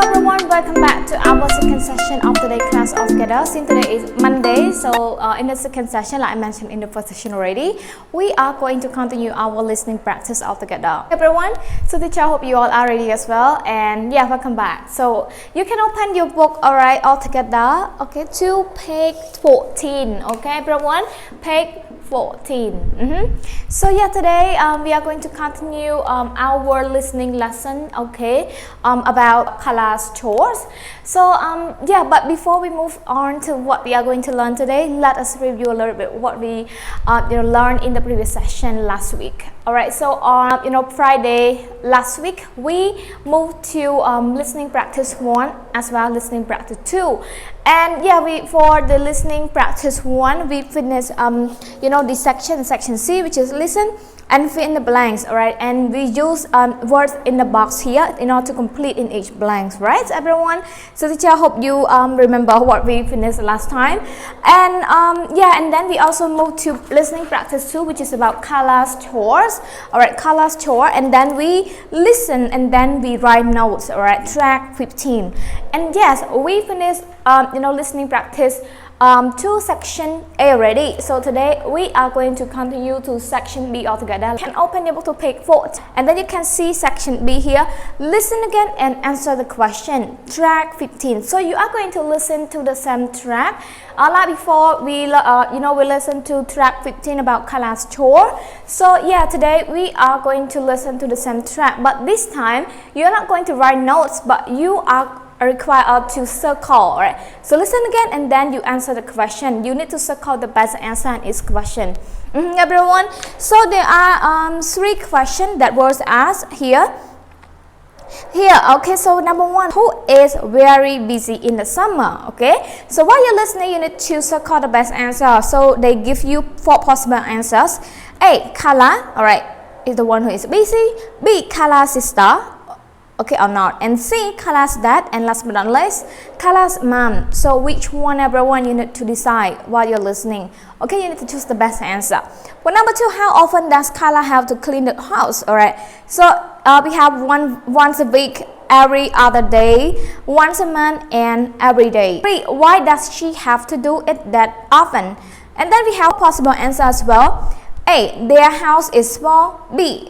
everyone, welcome back to our second session of today's class altogether. Since today is Monday, so in the second session, like I mentioned in the first session already, we are going to continue our listening practice altogether. Everyone, so teacher, hope you all are ready as well, and yeah, welcome back. So you can open your book, alright, altogether, okay, to page 14, okay, everyone, page 14. So yeah, today we are going to continue our listening lesson, okay, about class chores. So yeah, but before we move on to what we are going to learn today, let us review a little bit what we learned in the previous session last week. Alright, so on Friday last week we moved to listening practice 1 as well listening practice 2, and yeah, for the listening practice 1 we finished the section C, which is listen and fill in the blanks. Alright, and we use words in the box here in order to complete in each blanks, right everyone? So teacher, hope you remember what we finished last time. And yeah, and then we also moved to listening practice 2, which is about class chores. Alright, class chore, and then we listen and then we write notes. Alright, track 15. And yes, we finished listening practice to section A already. So today we are going to continue to section B altogether. You can open your book to page 4 and then you can see section B here. Listen again and answer the question. Track 15. So you are going to listen to the same track. Like before, we listen to track 15 about class chore. So yeah, today we are going to listen to the same track, but this time you are not going to write notes, but you are required to circle. Right? So listen again and then you answer the question. You need to circle the best answer in each question. Everyone, so there are 3 questions that was asked here. Okay, so number 1, who is very busy in the summer? Okay, so while you're listening, you need to circle the best answer. So they give you 4 possible answers. A, Carla, alright, is the one who is busy. B, Carla's sister, okay or not, and C, Carla's dad, and last but not least, Carla's mom. So which one, everyone, you need to decide while you're listening. Okay, you need to choose the best answer. Well, number 2, how often does Carla have to clean the house? Alright, so we have once a week, every other day, once a month, and every day. 3, why does she have to do it that often? And then we have possible answer as well. A, their house is small. B,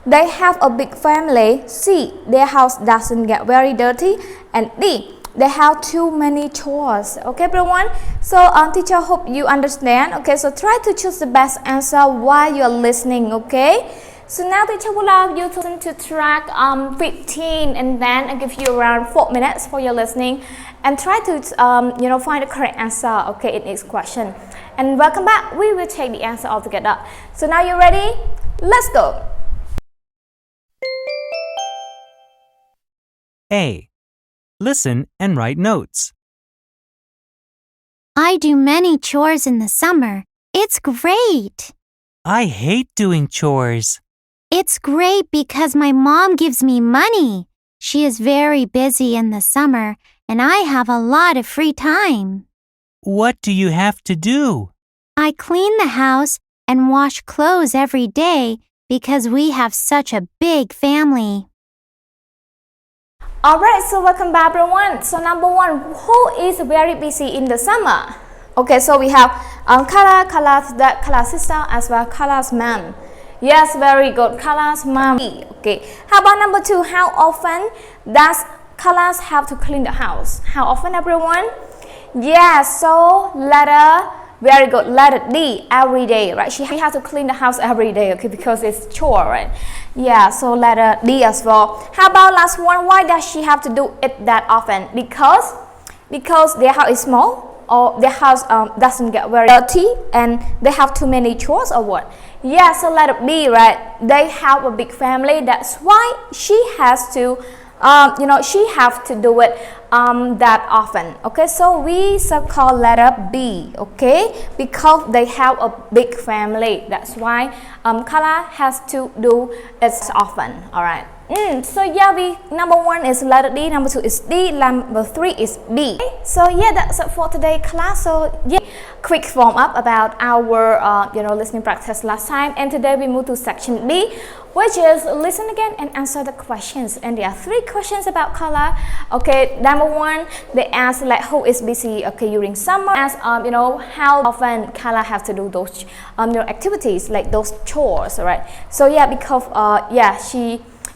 they have a big family. C, their house doesn't get very dirty. And D, they have too many chores. Okay, everyone? So teacher, hope you understand. Okay, so try to choose the best answer while you're listening. Okay, so now teacher would love you to listen to track 15, and then I give you around 4 minutes for your listening, and try to find the correct answer, okay, in each question. And welcome back. We will take the answer all together. So now you're ready? Let's go. A. Listen and write notes. I do many chores in the summer. It's great. I hate doing chores. It's great because my mom gives me money. She is very busy in the summer, and I have a lot of free time. What do you have to do? I clean the house and wash clothes every day because we have such a big family. Alright, so welcome back everyone. So number 1, who is very busy in the summer? Okay, so we have Carla, Carla's dad, Carla's sister, as well Carla's mom. Yes, very good. Carla's mom. Okay, how about number 2, how often does Carla have to clean the house? How often, everyone? Yeah, so letter, very good, letter D, every day, right? She has to clean the house every day, okay, because it's chore, right? Yeah, so letter D as well. How about last one, why does she have to do it that often? Because their house is small, or their house doesn't get very dirty, and they have too many chores, or what? Yeah, so letter B, right? They have a big family, that's why she has to she have to do it that often. Okay, so we circle letter B, okay, because they have a big family, that's why Carla has to do it often. All right, so yeah, number 1 is letter D, number 2 is D, number 3 is B. Okay, so yeah, that's it for today class. So yeah, quick warm up about our listening practice last time, and today we move to section B, which is listen again and answer the questions. And there are 3 questions about color. Okay, number 1, they ask like who is busy during summer. Ask how often Carla have to do those activities like those chores, right? So yeah, because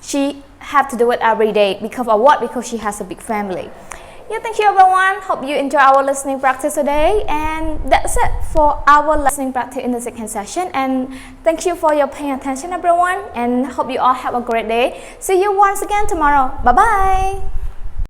she have to do it every day. Because of what? Because she has a big family. Yeah, thank you everyone. Hope you enjoy our listening practice today. And that's it for our listening practice in the second session. And thank you for your paying attention everyone. And hope you all have a great day. See you once again tomorrow. Bye bye.